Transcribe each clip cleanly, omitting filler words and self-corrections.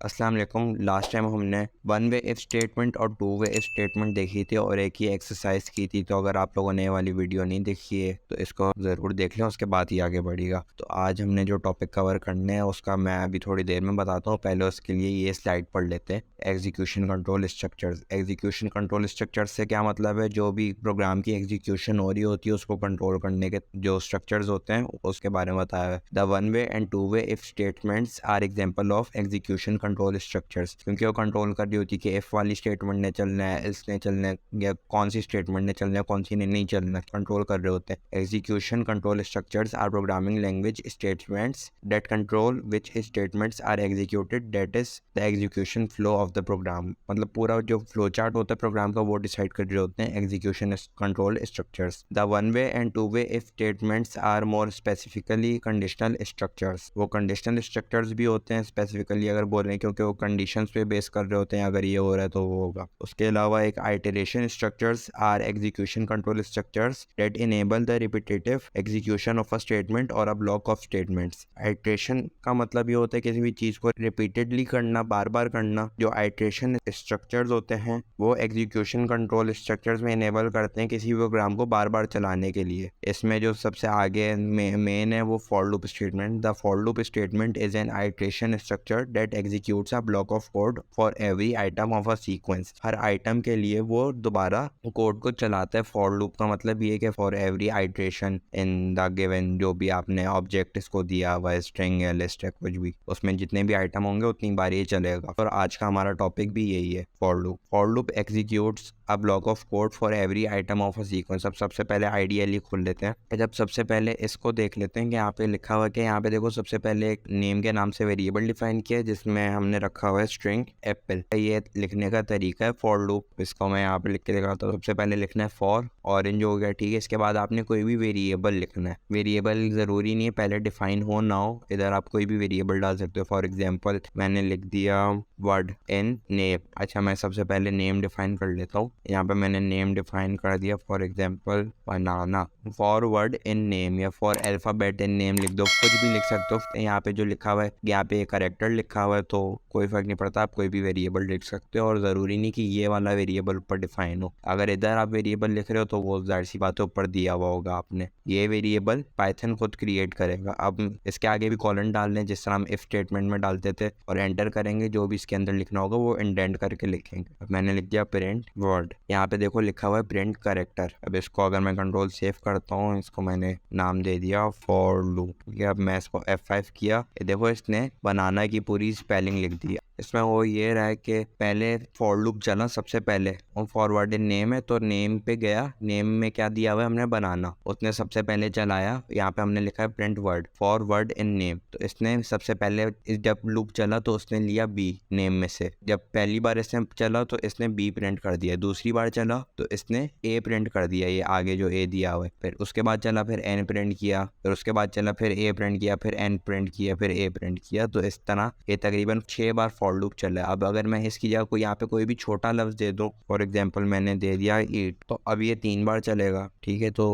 अस्सलाम वालेकुम। Last time हमने वन वे इफ स्टेटमेंट और टू वे इफ स्टेटमेंट देखी थी और एक ही एक्सरसाइज की थी। तो अगर आप लोगों ने ये वाली वीडियो नहीं देखी है तो इसको ज़रूर देख लें, उसके बाद ही आगे बढ़ेगा। तो आज हमने जो टॉपिक कवर करने हैं उसका मैं अभी थोड़ी देर में बताता हूँ। पहले उसके लिए ये स्लाइड पढ़ लेते हैं। Execution control structures. Execution control structures से क्या मतलब है? जो भी प्रोग्राम की एग्जीक्यूशन हो रही होती है उसको कंट्रोल करने के जो स्ट्रक्चर्स होते हैं उसके बारे में बताया है। The one way and two way if statements are example of execution control structures, क्योंकि वो कंट्रोल कर रही होती है कि इफ वाली स्टेटमेंट ने चलना है, इल्स ने चलना है, या कौन सी स्टेटमेंट ने चलना है, कौन सी ने नहीं चलना है, कंट्रोल कर रहे होते हैं। Execution control structures are programming language statements that control which statements are executed, that is the execution flow of the program. मतलब पूरा जो फ्लो चार्ट होता है प्रोग्राम का वो डिसाइड कर रहे होते हैं execution control structures. The one way and two way if statements are more specifically conditional structures. वो कंडीशनल स्ट्रक्चर्स भी होते हैं स्पेसिफिकली अगर बोल रहे हैं, क्योंकि वो कंडीशंस पे बेस कर रहे होते हैं, अगर ये हो रहा है तो वो होगा। उसके अलावा एक iteration structures are execution control structures that enable the repetitive execution of a statement और a block of statements. Iteration का मतलब ये होता है किसी भी चीज को रिपीटेडली करना, बार बार करना। जो आइटरेशन स्ट्रक्चर्स होते हैं वो एग्जीक्यूशन कंट्रोल स्ट्रक्चर्स में इनेबल करते हैं किसी भी प्रोग्राम को बार बार चलाने के लिए। इसमें जो सबसे आगे मेन है वो for loop statement. The for loop statement is an iteration structure that executes a block of code for every item of a sequence. Her item के लिए वो दोबारा कोड को चलाता है। फॉर लूप का मतलब ये कि for every iteration in the given, जो भी आपने ऑब्जेक्ट इसको दिया हुआ है, स्ट्रिंग या लिस्ट है कुछ भी, उसमें जितने भी आइटम होंगे उतनी बार ये चलेगा। और आज का हमारा टॉपिक भी यही है, for loop. For loop executes a block of code for every item of a sequence. अब सबसे पहले आइडियली खोल लेते हैं। जब सबसे पहले इसको देख लेते हैं कि यहाँ पे लिखा हुआ है कि यहाँ पे देखो सबसे पहले एक नेम के नाम से वेरिएबल डिफाइन किया है जिसमें हमने रखा हुआ है स्ट्रिंग एप्पल। ये लिखने का तरीका है फॉर लूप। इसको मैं यहाँ पे लिख के दिखाता हूँ। सबसे पहले लिखना है फॉर, ऑरेंज हो गया, ठीक है। इसके बाद आपने कोई भी वेरिएबल लिखना है। वेरिएबल जरूरी नहीं है पहले डिफाइन हो ना हो, इधर आप कोई भी वेरिएबल डाल सकते हो। फॉर एग्जाम्पल मैंने लिख दिया वर्ड इन नेम। अच्छा, मैं सबसे पहले नेम डिफाइन कर लेता हूँ। यहाँ पे मैंने नेम डिफाइन कर दिया, for example banana. For word in name या फॉर अल्फाबेट इन नेम लिख दो, कुछ भी लिख सकते हो। यहाँ पे जो लिखा हुआ है, यहाँ पे एक करेक्टर लिखा हुआ है तो कोई फर्क नहीं पड़ता, आप कोई भी वेरिएबल लिख सकते हो। और ज़रूरी नहीं कि ये वाला वेरिएबल ऊपर डिफाइन हो। अगर इधर आप वेरिएबल लिख रहे हो तो वो जाहिर सी बात है ऊपर दिया हुआ होगा आपने। ये वेरिएबल पाइथन खुद क्रिएट करेगा। अब इसके आगे भी कॉलन डालने जिस तरह हम इफ स्टेटमेंट में डालते थे, और एंटर करेंगे, जो भी इसके अंदर लिखना होगा वो इंडेंट करके लिखेंगे। अब मैंने लिख दिया प्रिंट वर्ड। यहाँ पे देखो लिखा हुआ है प्रिंट करेक्टर। अब इसको अगर मैं कंट्रोल सेव करता हूँ, इसको मैंने नाम दे दिया फॉर लूप। अब मैं इसको F5 किया, देखो इसने बनाना की पूरी स्पेलिंग लिख दी। इसमें वो ये रहा है कि पहले फॉर लूप चला सबसे पहले, और फॉरवर्ड इन नेम है तो नेम पे गया। नेम में क्या दिया हुआ है हमने बनाना, उसने सबसे पहले चलाया। यहाँ पे हमने लिखा है print word, forward in name. तो इसने सबसे पहले जब लूप चला तो उसने लिया बी नेम में से। जब पहली बार इसने चला तो इसने बी प्रिंट कर दिया। दूसरी बार चला तो इसने ए प्रिंट कर दिया, ये आगे जो ए दिया हुआ है। फिर उसके बाद चला, फिर एन प्रिंट किया, फिर उसके बाद चला, फिर ए प्रिंट किया, फिर एन प्रिंट किया, फिर ए प्रिंट किया। तो इस तरह ये तकरीबन 6 बार फॉर लूप चला है। अब अगर मैं इसकी जगह कोई यहाँ पे कोई भी छोटा लफ्ज दे दूँ, फॉर एग्जांपल मैंने दे दिया ईट, तो अब ये 3 बार चलेगा, ठीक है। तो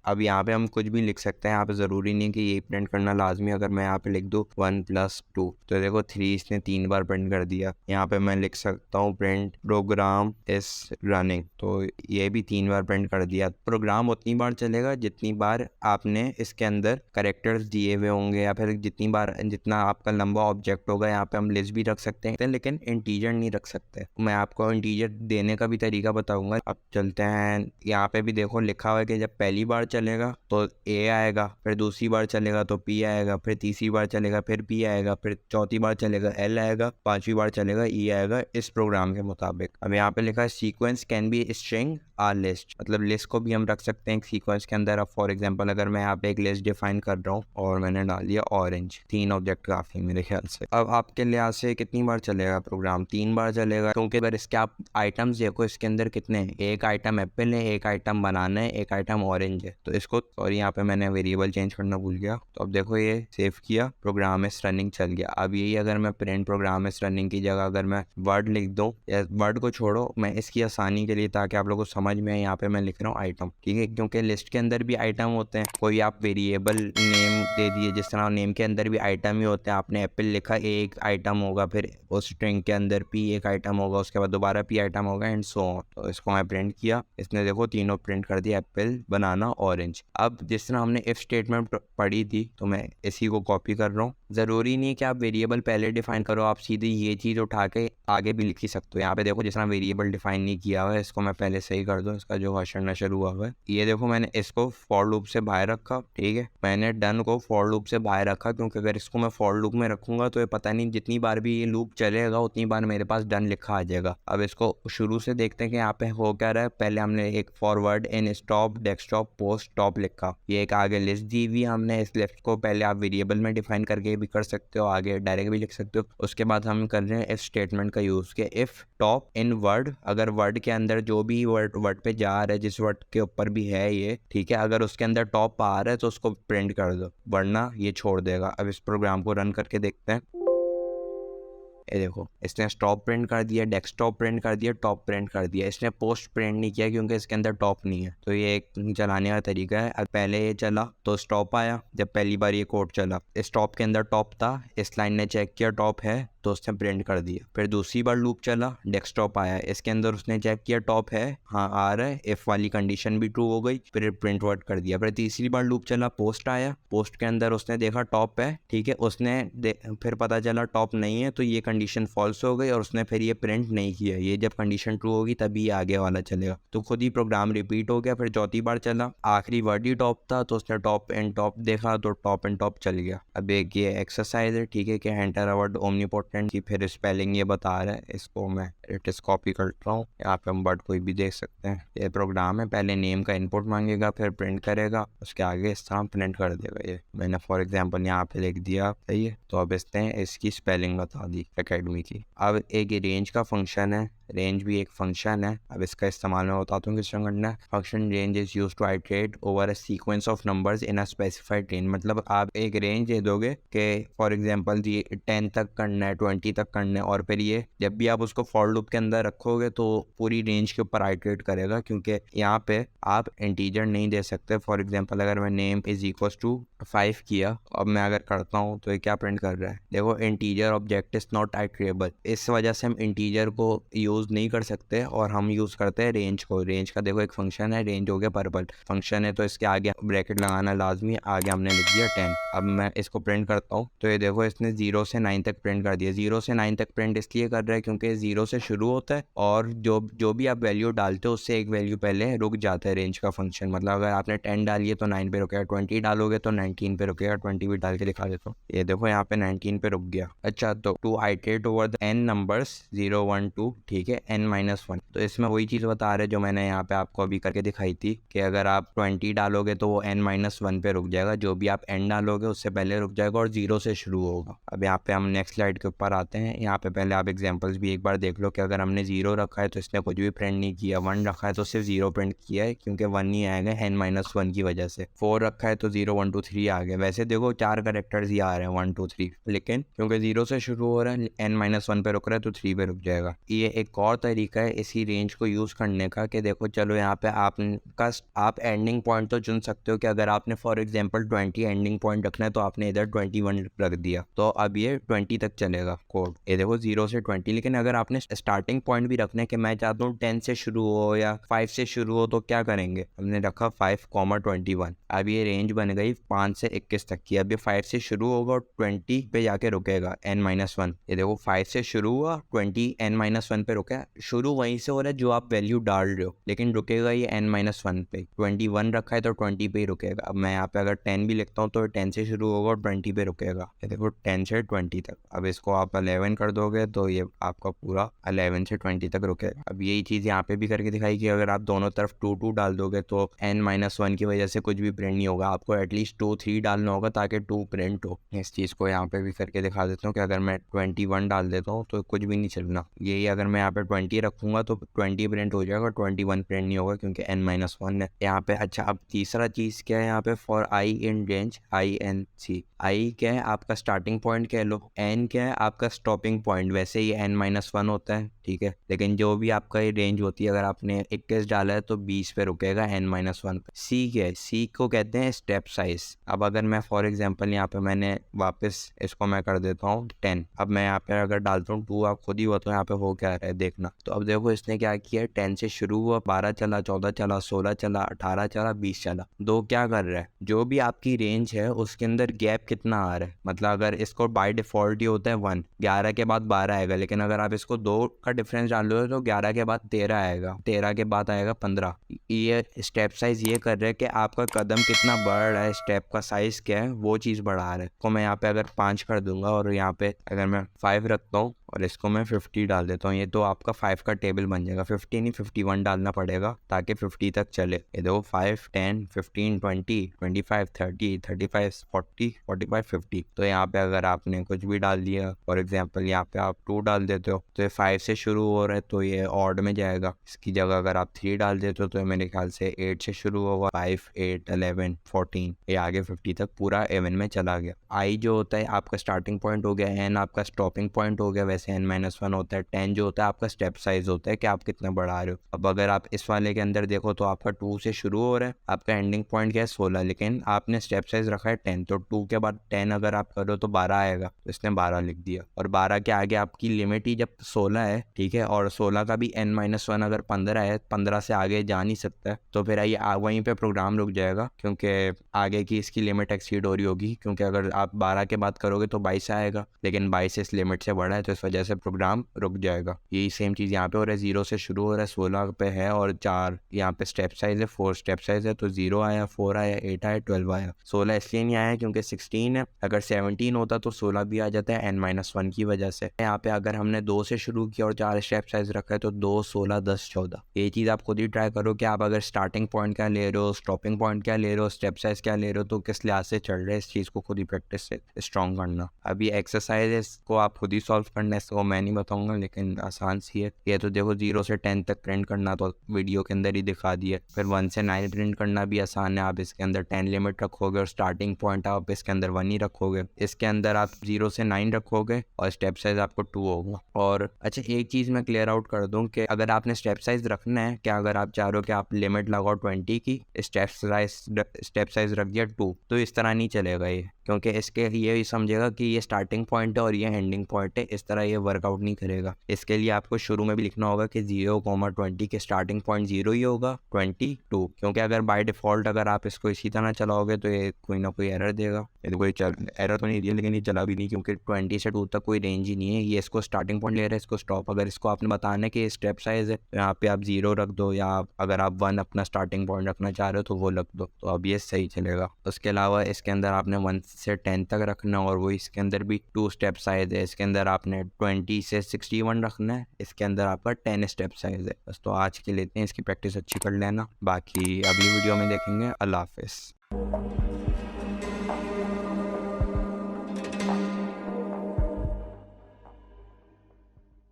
अब यहाँ पे हम कुछ भी लिख सकते हैं। यहाँ पे ज़रूरी नहीं कि ये प्रिंट करना लाजमी। अगर मैं यहाँ पे लिख दूँ 1+2 तो देखो 3 इसने 3 बार प्रिंट कर दिया। यहाँ पे मैं लिख सकता हूँ प्रिंट प्रोग्राम इज रनिंग, तो ये भी 3 बार प्रिंट कर दिया। प्रोग्राम उतनी बार चलेगा जितनी बार आपने इसके अंदर करेक्टर्स दिए हुए होंगे, या फिर जितनी बार जितना आपका लंबा ऑब्जेक्ट होगा। यहाँ पे हम लिस्ट भी रख सकते हैं लेकिन इंटीजर नहीं रख सकते। मैं आपको इंटीजर देने का भी तरीका बताऊंगा। अब चलते हैं, यहाँ पे भी देखो लिखा हुआ है कि जब पहली बार चलेगा तो ए आएगा, फिर दूसरी बार चलेगा तो पी आएगा, फिर तीसरी बार चलेगा फिर पी आएगा, फिर चौथी बार चलेगा एल आएगा, पांचवी बार चलेगा ई आएगा, इस प्रोग्राम के मुताबिक। अब यहाँ पे लिखा है sequence can be string or list, मतलब लिस्ट को भी हम रख सकते हैं सीक्वेंस के अंदर। अब फॉर एग्जांपल अगर मैं यहाँ पे एक लिस्ट डिफाइन कर रहा हूँ और मैंने डाल दिया ऑरेंज, 3 ऑब्जेक्ट काफी मेरे ख्याल से। अब आपके लिहाज से कितनी बार चलेगा प्रोग्राम? 3 बार चलेगा, क्योंकि अगर इसके आप आइटम्स देखो इसके अंदर कितने हैं, एक आइटम एप्पल है, एक आइटम बनाना है, एक आइटम ऑरेंज है। तो इसको, और यहाँ पे मैंने वेरिएबल चेंज करना भूल गया। तो अब देखो ये सेव किया, प्रोग्राम इस रनिंग चल गया। अब यही अगर मैं प्रिंट प्रोग्राम इस रनिंग की जगह अगर मैं वर्ड लिख दूँ, या वर्ड को छोड़ो, मैं इसकी आसानी के लिए ताकि आप लोगों को समझ में आए, यहाँ पे मैं लिख रहा हूँ आइटम, ठीक है, क्योंकि लिस्ट के अंदर भी आइटम होते हैं। कोई आप वेरिएबल नेम दे दिए, जिस तरह नेम के अंदर भी आइटम ही होते हैं। आपने एप्पल लिखा, एक आइटम होगा, फिर उस स्ट्रिंग के अंदर P एक आइटम होगा, उसके बाद दोबारा P आइटम होगा एंड सो ऑन। तो इसको मैं प्रिंट किया, इसने देखो तीनों प्रिंट कर दिया, एप्पल, बनाना, ऑरेंज। अब जिस तरह हमने इफ स्टेटमेंट पढ़ी थी तो मैं इसी को कॉपी कर रहा हूँ। ज़रूरी नहीं कि आप वेरिएबल पहले डिफाइन करो, आप सीधे ये चीज़ उठा के आगे भी लिख ही सकते हो। यहाँ पे देखो जिस तरह वेरिएबल डिफाइन नहीं किया हुआ है, इसको मैं पहले सही कर दूँ, इसका जो हशर नशर हुआ हुआ है। ये देखो मैंने इसको फॉर लूप से बाहर रखा, ठीक है, मैंने डन को फॉर लूप से बाहर रखा, क्योंकि अगर इसको मैं फॉर लूप में रखूंगा तो ये पता नहीं जितनी बार भी ये लूप चलेगा उतनी बार मेरे पास डन लिखा आ जाएगा। अब इसको शुरू से देखते हैं कि यहाँ पे हो क्या रहा है। पहले हमने एक forward in stop desktop post top लिखा, ये एक आगे लिस्ट दी हुई हमने। इस लिस्ट को पहले आप वेरिएबल में डिफाइन करके भी कर सकते हो, आगे डायरेक्ट भी लिख सकते हो। उसके बाद हम कर रहे हैं इफ स्टेटमेंट का यूज के इफ टॉप इन वर्ड, अगर वर्ड के अंदर जो भी वर्ड पे जा रहा है, जिस वर्ड के ऊपर भी है ये, ठीक है, अगर उसके अंदर टॉप आ रहा है तो उसको प्रिंट कर दो, वरना ये छोड़ देगा। अब इस प्रोग्राम को रन करके देखते हैं। ये देखो इसने स्टॉप प्रिंट कर दिया, डेस्कटॉप प्रिंट कर दिया, टॉप प्रिंट कर दिया। इसने पोस्ट प्रिंट नहीं किया क्योंकि इसके अंदर टॉप नहीं है। तो ये एक चलाने का तरीका है। अब पहले ये चला तो स्टॉप आया, जब पहली बार ये कोड चला स्टॉप के अंदर टॉप था, इस लाइन ने चेक किया टॉप है तो उसने प्रिंट कर दिया। फिर दूसरी बार लूप चला, डेस्कटॉप आया, इसके अंदर उसने चेक किया टॉप है, हाँ आ रहा है, इफ वाली कंडीशन भी ट्रू हो गई, फिर प्रिंट वर्ड कर दिया। फिर तीसरी बार लूप चला, पोस्ट आया, पोस्ट के अंदर उसने देखा टॉप है, ठीक है, उसने फिर पता चला टॉप नहीं है तो ये कंडीशन फॉल्स हो गई और उसने फिर ये प्रिंट नहीं किया। ये जब कंडीशन ट्रू होगी तभी आगे वाला चलेगा। तो खुद ही प्रोग्राम रिपीट हो गया। फिर चौथी बार चला, आखिरी वर्ड ही टॉप था तो उसने टॉप एंड टॉप देखा तो टॉप एंड टॉप चल गया। अब एक ये एक्सरसाइज है, ठीक है, कि एंटर अ वर्ड ओमनीपोटेंट की फिर स्पेलिंग ये बता रहा है, इसको मैं लेटेस्ट कॉपी करता हूँ। यहाँ पे हम वर्ड कोई भी देख सकते हैं। ये प्रोग्राम है, पहले नेम का इनपुट मांगेगा, फिर प्रिंट करेगा, उसके आगे इस तरह प्रिंट कर देगा। ये मैंने फॉर एग्जांपल यहाँ पे लिख दिया, सही है। तो अब इसने इसकी स्पेलिंग बता दी एकेडमी की। अब एक रेंज का फंक्शन है, रेंज भी एक फंक्शन है। अब इसका इस्तेमाल मैं बताता हूँ किस तरह करना है। Function range is use to iterate over a sequence of numbers in a specified range. मतलब आप एक रेंज दे दोगे कि फॉर एग्जांपल 10 तक करना है, 20 तक करना है, और फिर ये जब भी आप उसको फॉर लूप के अंदर रखोगे तो पूरी रेंज के ऊपर आइटरेट करेगा, क्योंकि यहाँ पे आप इंटीजर नहीं दे सकते। फॉर एग्जांपल अगर मैं नेम इज इक्वल टू 5 किया, अब मैं अगर करता हूँ तो ये क्या प्रिंट कर रहा है, देखो integer object is not iterable. इस वजह से हम इंटीजर को यूज नहीं कर सकते और हम यूज करते हैं रेंज को। रेंज का देखो एक फंक्शन है, रेंज हो गया पर्पल फंक्शन है तो इसके आगे ब्रैकेट लगाना लाजमी, आगे हमने लिख दिया 10। अब मैं इसको प्रिंट करता हूँ तो ये देखो इसने 0 से 9 तक प्रिंट कर दिया। 0 से 9 तक प्रिंट इसलिए कर रहा है क्योंकि 0 से शुरू होता है और जो भी आप वैल्यू डालते हो उससे एक वैल्यू पहले रुक जाता है रेंज का फंक्शन। मतलब अगर आपने 10 डाली है तो 9 पे रुकेगा, 20 डालोगे तो 19 पे रुकेगा। 20 भी डाल के दिखा देता हूँ, ये देखो यहाँ पे 19 पे रुक गया। अच्छा, तो to iterate over the n numbers 0 1 2, ठीक है, n-1। तो इसमें वही चीज़ बता रहे जो मैंने यहाँ पे आपको अभी करके दिखाई थी कि अगर आप 20 डालोगे तो वो n-1 पे रुक जाएगा, जो भी आप n डालोगे उससे पहले रुक जाएगा और 0 से शुरू होगा। अब यहाँ पे हम नेक्स्ट स्लाइड के ऊपर आते हैं। यहाँ पे पहले आप एग्जांपल्स भी एक बार देख लो कि अगर हमने 0 रखा है तो इसने कुछ भी प्रिंट नहीं किया, 1 रखा है तो सिर्फ 0 प्रिंट किया है क्योंकि 1 नहीं आएगा n-1 की वजह से, 4 रखा है तो 0 1 2 3 आ गए। वैसे देखो 4 कैरेक्टर्स ही आ रहे हैं 1 2 3, लेकिन क्योंकि 0 से शुरू हो रहा है, n-1 पे रुक रहा है तो 3 पे रुक जाएगा। ये एक और तरीका है इसी रेंज को यूज करने का कि देखो चलो यहाँ पे आप एंडिंग पॉइंट तो चुन सकते हो कि अगर आपने फॉर एग्जांपल 20 एंडिंग पॉइंट रखना है तो आपने इधर 21 रख दिया तो अब ये 20 तक चलेगा कोड। ये देखो 0 से 20। लेकिन अगर आपने स्टार्टिंग पॉइंट भी रखना है कि मैं चाहता हूँ 10 से शुरू हो या 5 से शुरू हो, तो क्या करेंगे, हमने रखा 5,21। अब ये रेंज बन गई 5 से 21 तक की। अब ये 5 से शुरू होगा और 20 पे जाके रुकेगा n-1। ये देखो 5 से शुरू हुआ, 20 n-1 पे रुका। शुरू वहीं से हो रहा है जो आप वैल्यू डाल रहे हो, लेकिन रुकेगा ये n-1 पे। 21 रखा है तो 20 पे ही रुकेगा। अब मैं यहाँ पे अगर 10 भी लिखता हूँ तो 10 से शुरू होगा और 20 पे रुकेगा। ये देखो 10 से 20 तक। अब इसको आप 11 कर दोगे तो ये आपका पूरा 11 से 20 तक रुकेगा। अब यही चीज़ यहाँ पे भी करके दिखाई कि अगर आप दोनों तरफ 2 2 डाल दोगे तो n-1 की वजह से कुछ भी प्रिंट नहीं होगा, आपको एटलीस्ट 2 3 डालना होगा ताकि 2 प्रिंट हो। इस चीज़ को यहाँ पे भी करके दिखा देता हूँ कि अगर मैं 21 डाल देता हूँ तो कुछ भी नहीं चलना। यही अगर मैं यहाँ यहाँ पे 20 रखूंगा तो 20 प्रिंट हो जाएगा, 21 प्रिंट नहीं होगा क्योंकि n-1 है यहाँ पे। अच्छा, अब तीसरा चीज़ क्या है यहाँ पे, for I in range INC। आई क्या है आपका स्टार्टिंग पॉइंट कह लो, n क्या है आपका स्टॉपिंग पॉइंट, वैसे ही n-1 होता है, ठीक है, लेकिन जो भी आपका ये रेंज होती है, अगर आपने 21 डाला है तो 20 पे रुकेगा n-1 पे। सी क्या है, सी को कहते हैं स्टेप साइज। अब अगर मैं फॉर एग्जांपल यहाँ पे मैंने वापस इसको मैं कर देता हूँ 10, अब मैं यहाँ पे अगर डालता हूँ 2, आप खुद ही बताओ यहाँ पे हो क्या रहा है देखना। तो अब देखो इसने क्या किया, 10 से शुरू हुआ, 12 चला, 14 चला, 16 चला, 18 चला, 20 चला। दो क्या कर रहा है, जो भी आपकी रेंज है उसके अंदर गैप कितना आ रहा है, मतलब अगर इसको बाय डिफॉल्ट ही होता है 1, 11 के बाद 12 आएगा, लेकिन अगर आप इसको 2 का डिफरेंस डाल लो तो 11 के बाद 13 आएगा, 13 के बाद आएगा 15। ये स्टेप साइज ये कर रहा है कि आपका कदम कितना बढ़ रहा है, स्टेप का साइज क्या है वो चीज़ बढ़ा रहा है। तो मैं यहाँ पे अगर 5 कर दूंगा और यहाँ पे अगर मैं 5 रखता हूँ और इसको मैं 50 डाल देता हूँ, ये तो आपका 5 का टेबल बन जाएगा। 50 नहीं 51 डालना पड़ेगा ताकि 50 तक चले। ये देखो 5, 10, 15, 20, 25, 30, 35, 40, 45, 50। तो यहाँ पे अगर आपने कुछ भी डाल दिया, फॉर एग्जाम्पल यहाँ पे आप 2 डाल देते हो तो ये 5 से शुरू हो रहा है तो ये ऑड में जाएगा। इसकी जगह अगर आप 3 डाल देते हो तो मेरे ख्याल से 8 से शुरू होगा, 5, 8, 11, 14, ये आगे 50 तक पूरा एवन में चला गया। आई जो होता है आपका स्टार्टिंग पॉइंट हो गया, एन आपका स्टॉपिंग पॉइंट हो गया, वैसे n-1 होता है। 10 जो होता है आपका स्टेप साइज होता है कि आप कितना बढ़ा रहे हो। अब अगर आप इस वाले के अंदर देखो तो आपका 2 से शुरू हो रहा है, आपका एंडिंग पॉइंट क्या है 16, लेकिन आपने स्टेप साइज रखा है 10, तो 2 के बाद 10 अगर आप करो तो 12 आएगा, तो इसने 12 लिख दिया। और 12 के आगे आपकी लिमिट ही जब 16 है, ठीक है, और 16 का भी n-1 अगर 15 है, 15 से आगे जा नहीं सकता है, तो फिर ये वहीं पे प्रोग्राम रुक जाएगा क्योंकि आगे की इसकी लिमिट एक्सीड हो रही होगी। क्योंकि अगर आप 12 के बाद करोगे तो 22 आएगा, लेकिन 22 इस लिमिट से बड़ा है तो इस वजह से प्रोग्राम रुक जाएगा। यही सेम चीज़ यहाँ पे हो रहा है, 0 से शुरू हो रहा है, 16 पे है और 4 यहाँ पे स्टेप साइज है, 4 स्टेप साइज है, तो 0 आया, 4 आया, 8 आया, 12 आया। 16 इसलिए नहीं आया क्योंकि 16 है, अगर 17 होता तो 16 भी आ जाता है n-1 की वजह से। यहाँ पे अगर हमने 2 से शुरू किया और 4 स्टेप साइज रखा है तो 2, 16, 10, 14। ये चीज़ आप खुद ही ट्राई करो कि आप अगर स्टार्टिंग पॉइंट क्या ले रहे हो, स्टॉपिंग पॉइंट क्या ले रहे हो, स्टेप साइज क्या ले रहे हो, तो किस लिहाज से चल रहे हैं, इस चीज़ को खुद ही प्रैक्टिस से स्ट्रॉन्ग करना। अब ये एक्सरसाइज है, इसको आप खुद ही सॉल्व करना है, इसको मैं नहीं बताऊंगा, लेकिन आसान सी है। ये तो देखो 0 से 10 तक प्रिंट करना तो वीडियो के अंदर ही दिखा दिया। फिर 1 से 9 प्रिंट करना भी आसान है, आप इसके अंदर 10 लिमिट रखोगे और स्टार्टिंग पॉइंट आप इसके अंदर 1 ही रखोगे। इसके अंदर आप 0 से 9 रखोगे और स्टेप साइज आपको 2 होगा। और अच्छा, एक चीज़ मैं क्लियर आउट कर दूं कि अगर आपने स्टेप साइज रखना है, क्या अगर आप चाह रहे हो कि आप लिमिट लगाओ 20 की, स्टेप साइज रख दिया 2, तो इस तरह नहीं चलेगा ये, क्योंकि इसके लिए ही समझेगा कि ये स्टार्टिंग पॉइंट है और ये एंडिंग पॉइंट है, इस तरह ये वर्कआउट नहीं करेगा। इसके लिए आपको शुरू में भी लिखना होगा कि 0,20 के स्टार्टिंग पॉइंट 0 ही होगा, 22, क्योंकि अगर बाय डिफ़ॉल्ट अगर आप इसको इसी तरह चलाओगे तो ये कोई ना कोई एरर देगा। ये कोई एरर तो नहीं दिया, लेकिन ये चला भी नहीं क्योंकि 20 से 2 तक कोई रेंज ही नहीं है। ये इसको स्टार्टिंग पॉइंट ले रहा है, इसको स्टॉप। अगर इसको आपने बताना है कि स्टेप साइज है तो यहाँ पे आप 0 रख दो, या अगर आप 1 अपना स्टार्टिंग पॉइंट रखना चाह रहे हो तो वो रख दो, तो अब ये सही चलेगा। उसके अलावा इसके अंदर आपने 1 से 10 तक रखना, और वो इसके अंदर भी 2 स्टेप साइज है। इसके अंदर आपने 20 से 61 रखना है, इसके अंदर आपका 10 स्टेप साइज है। बस तो आज के लेते हैं, इसकी प्रैक्टिस अच्छी कर लेना, बाकी अगली वीडियो में देखेंगे। अल्लाह हाफिज़।